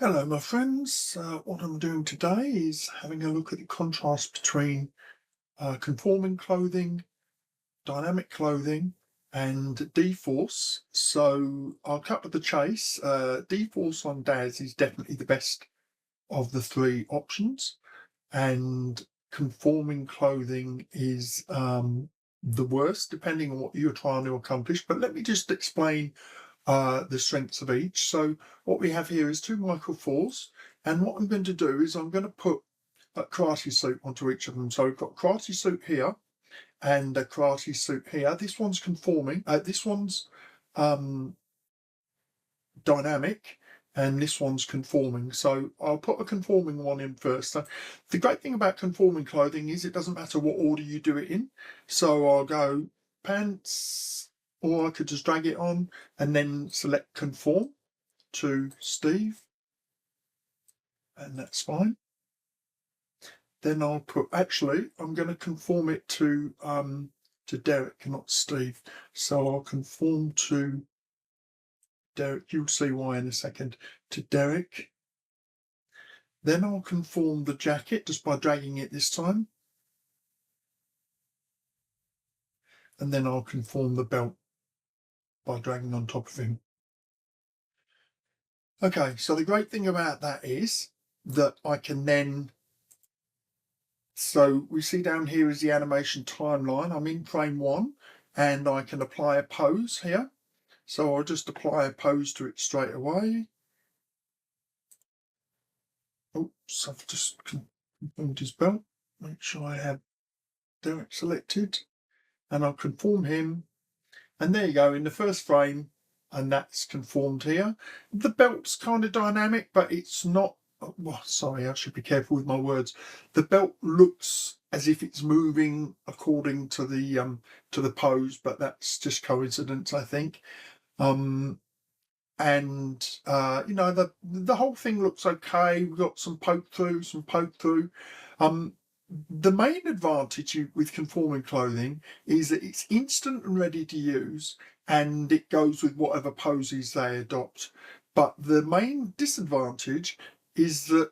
Hello my friends, what I'm doing today is having a look at the contrast between conforming clothing, dynamic clothing and dForce. So I'll cut to the chase. dForce on DAZ is definitely the best of the three options, and conforming clothing is the worst depending on what you're trying to accomplish. But let me just explain the strengths of each. So what we have here is two micro fours, and what I'm going to do is I'm going to put a karate suit onto each of them. So we've got karate suit here and a karate suit here. This one's conforming, this one's dynamic, and this one's conforming. So I'll put a conforming one in first. So the great thing about conforming clothing is it doesn't matter what order you do it in. So I'll go pants, or I could just drag it on and then select conform to Steve, and that's fine. Then I'll put, actually, I'm going to conform it to Derek, not Steve. So I'll conform to Derek. You'll see why in a second. To Derek. Then I'll conform the jacket just by dragging it this time. And then I'll conform the belt by dragging on top of him. Okay, so the great thing about that is that I can then, so we see down here is the animation timeline. I'm in frame 1 and I can apply a pose here. So I'll just apply a pose to it straight away. Oops, I've just conformed his belt. Make sure I have Derek selected, and I'll conform him. And there you go, in the first frame, and that's conformed here. The belt's kind of dynamic, but it's not, well, sorry, I should be careful with my words. The belt looks as if it's moving according to the pose, but that's just coincidence, I think. You know, the whole thing looks okay. We've got some poke through. The main advantage with conforming clothing is that it's instant and ready to use, and it goes with whatever poses they adopt. But the main disadvantage is that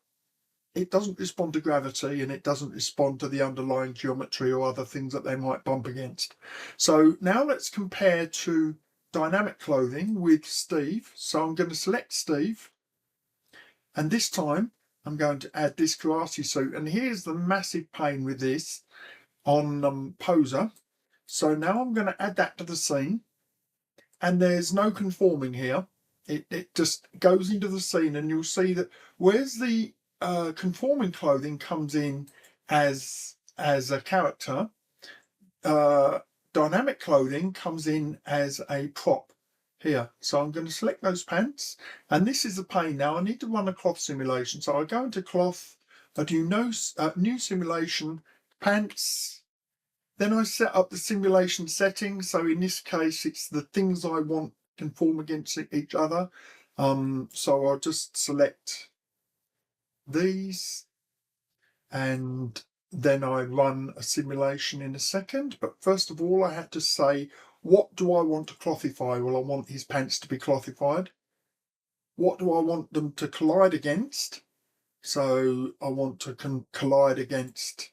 it doesn't respond to gravity, and it doesn't respond to the underlying geometry or other things that they might bump against. So now let's compare to dynamic clothing with Steve. So I'm going to select Steve, and this time I'm going to add this karate suit. And here's the massive pain with this on Poser. So now I'm going to add that to the scene, and there's no conforming here. It just goes into the scene, and you'll see that whereas the conforming clothing comes in as a character, dynamic clothing comes in as a prop here. So I'm going to select those pants, and this is the pain. Now I need to run a cloth simulation. So I go into cloth, I do new simulation, pants, then I set up the simulation settings. So in this case, it's the things I want conform against each other. So I'll just select these, and then I run a simulation in a second. But first of all, I have to say, what do I want to clothify? Well, I want his pants to be clothified. What do I want them to collide against? So I want to collide against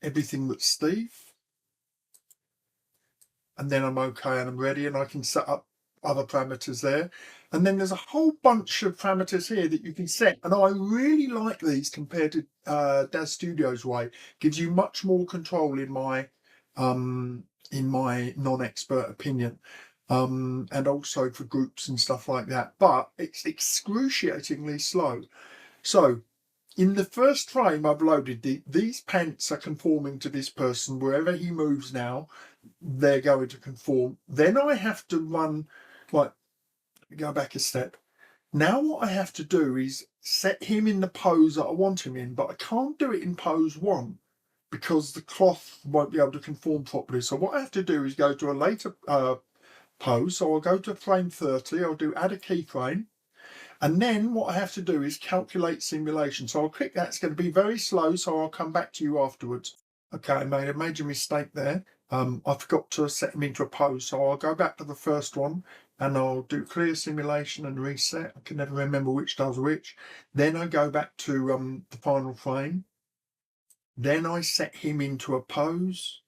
everything that's Steve. And then I'm okay and I'm ready, and I can set up other parameters there. And then there's a whole bunch of parameters here that you can set, and I really like these compared to DAZ Studio's way. Gives you much more control in my non-expert opinion, and also for groups and stuff like that. But it's excruciatingly slow. So in the first frame I've loaded, these pants are conforming to this person. Wherever he moves now, they're going to conform. Then I have to run, like, go back a step. Now what I have to do is set him in the pose that I want him in, but I can't do it in pose 1 because the cloth won't be able to conform properly. So what I have to do is go to a later pose. So I'll go to frame 30, I'll do add a keyframe, and then what I have to do is calculate simulation. So I'll click that. It's going to be very slow, so I'll come back to you afterwards. Okay, I made a major mistake there. I forgot to set him into a pose, so I'll go back to the first one, and I'll do clear simulation and reset. I can never remember which does which. Then I go back to the final frame. Then I set him into a pose,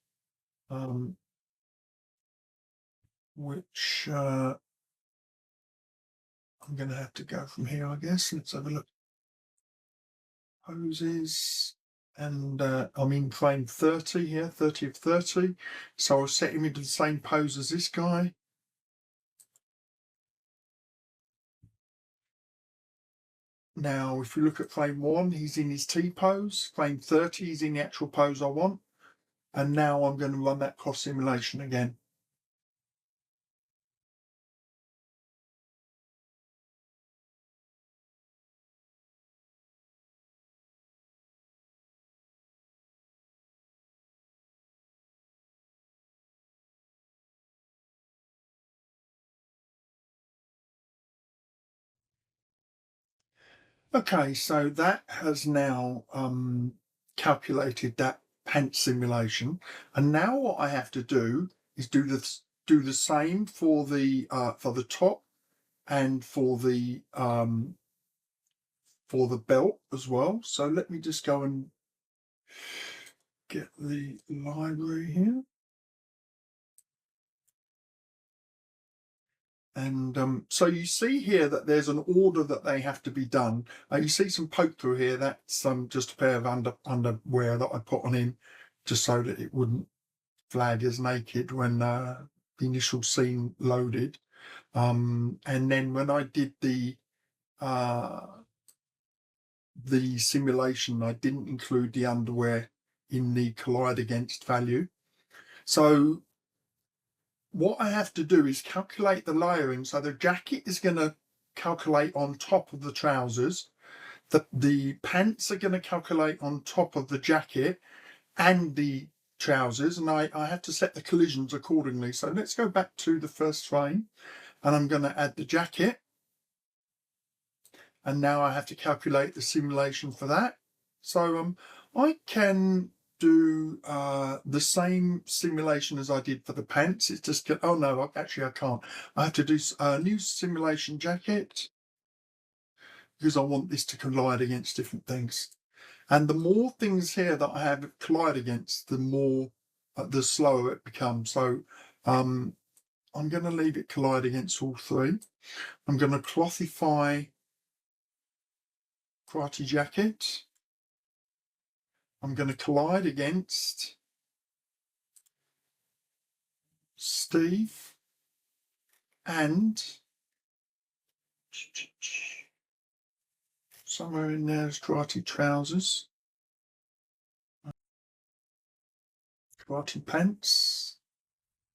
which I'm going to have to go from here, I guess. Let's have a look. Poses, and I'm in frame 30 here, 30 of 30. So I'll set him into the same pose as this guy. Now, if you look at frame 1, he's in his T pose. Frame 30, he's in the actual pose I want. And now I'm going to run that cross simulation again. Okay, so that has now calculated that pants simulation, and now what I have to do is do the same for the top and for the belt as well. So let me just go and get the library here. And so you see here that there's an order that they have to be done. You see some poke through here. That's just a pair of underwear that I put on him, just so that it wouldn't flag as naked when the initial scene loaded. And then when I did the simulation, I didn't include the underwear in the collide against value. So what I have to do is calculate the layering. So the jacket is going to calculate on top of the trousers. The pants are going to calculate on top of the jacket and the trousers. And I have to set the collisions accordingly. So let's go back to the first frame, and I'm going to add the jacket. And now I have to calculate the simulation for that. So I can do the same simulation as I did for the pants. It's just, oh no, actually I can't. I have to do a new simulation jacket because I want this to collide against different things. And the more things here that I have it collide against, the slower it becomes. So I'm going to leave it collide against all three. I'm going to clothify Karate Jacket. I'm going to collide against Steve and somewhere in there's Karate Trousers, Karate Pants.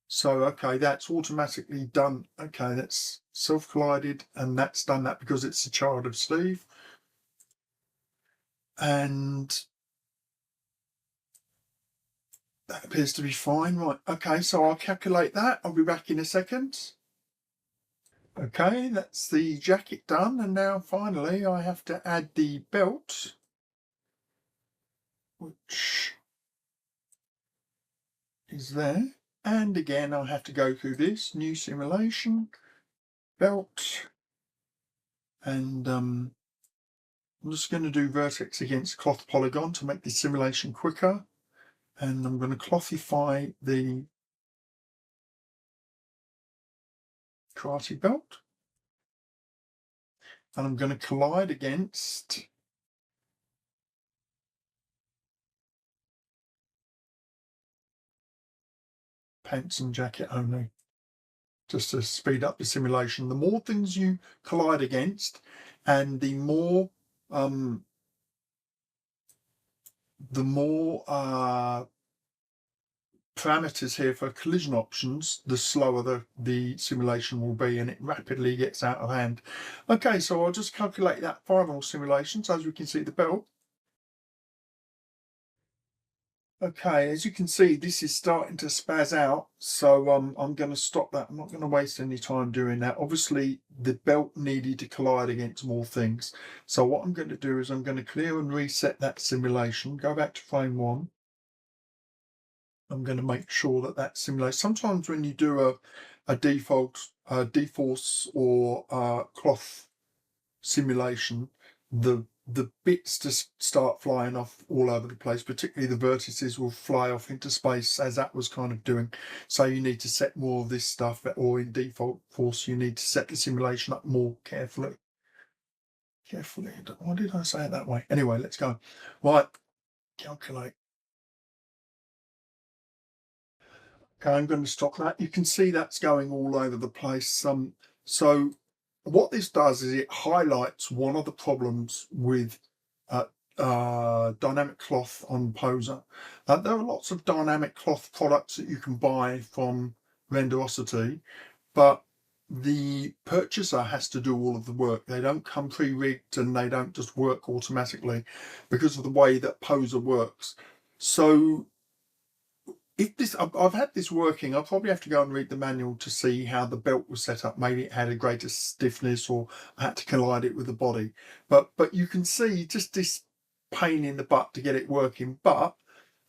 So, okay, that's automatically done. Okay, that's self-collided, and that's done that because it's a child of Steve. And that appears to be fine. Right, okay, so I'll calculate that. I'll be back in a second. Okay, that's the jacket done, and now finally I have to add the belt, which is there. And again, I'll have to go through this new simulation, belt, and I'm just going to do vertex against cloth polygon to make the simulation quicker. And I'm going to clothify the karate belt. And I'm going to collide against pants and jacket only, just to speed up the simulation. The more things you collide against, and the more parameters here for collision options, the slower the simulation will be, and it rapidly gets out of hand. Okay, so I'll just calculate that final simulation. So as we can see, the belt. Okay, as you can see, this is starting to spaz out, so I'm going to stop that. I'm not going to waste any time doing that. Obviously, the belt needed to collide against more things. So what I'm going to do is I'm going to clear and reset that simulation, go back to frame 1. I'm going to make sure that that simulates. Sometimes when you do a default DForce or cloth simulation, the bits just start flying off all over the place, particularly the vertices will fly off into space, as that was kind of doing. So you need to set more of this stuff, or in default force you need to set the simulation up more carefully. Why did I say it that way? Anyway, let's go. Right, calculate. Okay, I'm going to stop that. You can see that's going all over the place. So what this does is it highlights one of the problems with dynamic cloth on Poser. There are lots of dynamic cloth products that you can buy from Renderosity, but the purchaser has to do all of the work. They don't come pre-rigged and they don't just work automatically because of the way that Poser works. So if this, I've had this working, I'll probably have to go and read the manual to see how the belt was set up. Maybe it had a greater stiffness, or I had to collide it with the body. But you can see just this pain in the butt to get it working. But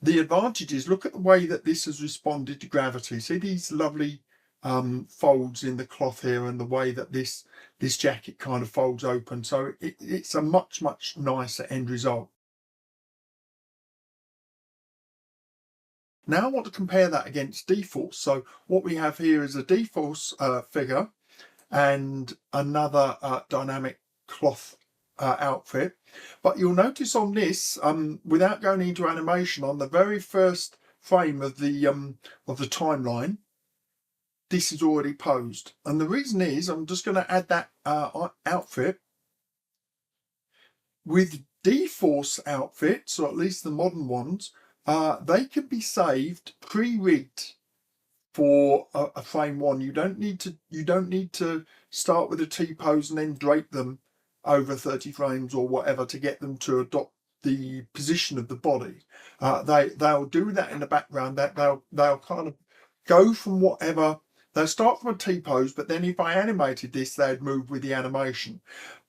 the advantage is, look at the way that this has responded to gravity. See these lovely folds in the cloth here, and the way that this jacket kind of folds open. So it's a much nicer end result. Now I want to compare that against dForce. So what we have here is a dForce figure and another dynamic cloth outfit. But you'll notice on this, without going into animation, on the very first frame of the timeline, this is already posed. And the reason is, I'm just going to add that outfit. With dForce outfits, or at least the modern ones, they can be saved pre-rigged for a frame one. You don't need to start with a T-pose and then drape them over 30 frames or whatever to get them to adopt the position of the body. They'll do that in the background. That they'll kind of go from whatever. They'll start from a T-pose, but then if I animated this, they'd move with the animation.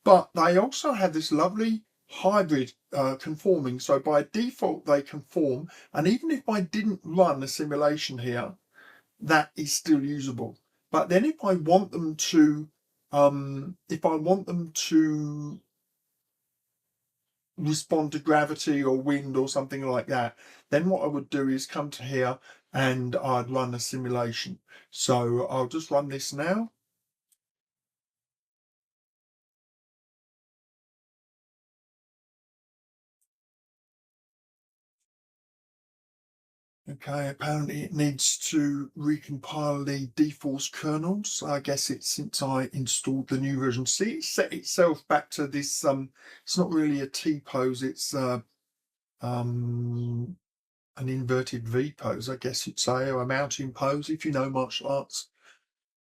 But they also have this lovely hybrid conforming. So by default, they conform. And even if I didn't run a simulation here, that is still usable. But then if I want them to, respond to gravity or wind or something like that, then what I would do is come to here and I'd run a simulation. So I'll just run this now. Okay, apparently it needs to recompile the dForce kernels. I guess it's since I installed the new version. See, it set itself back to this, it's not really a T-pose, it's an inverted V pose, I guess you'd say, or a mountain pose if you know martial arts.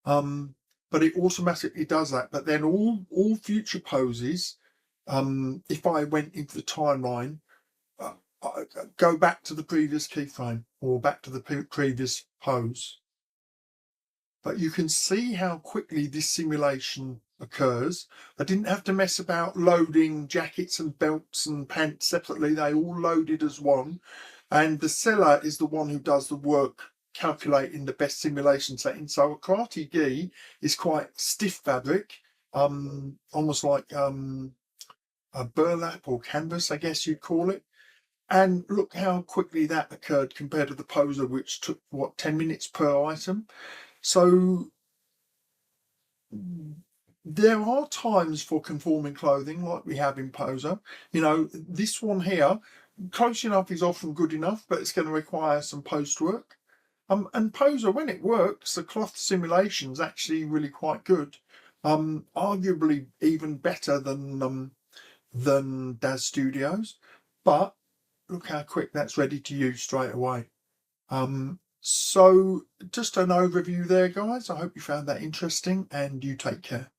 But it automatically does that. But then all future poses, if I went into the timeline, go back to the previous keyframe or back to the previous pose. But you can see how quickly this simulation occurs. I didn't have to mess about loading jackets and belts and pants separately. They all loaded as one. And the seller is the one who does the work calculating the best simulation setting. So a karate gi is quite stiff fabric, almost like a burlap or canvas, I guess you'd call it. And look how quickly that occurred compared to the Poser, which took, what, 10 minutes per item. So there are times for conforming clothing like we have in Poser. You know, this one here, close enough is often good enough, but it's going to require some post work. And Poser, when it works, the cloth simulation's actually really quite good. Arguably even better than DAZ Studios, but look how quick that's ready to use straight away. So just an overview there, guys. I hope you found that interesting, and you take care.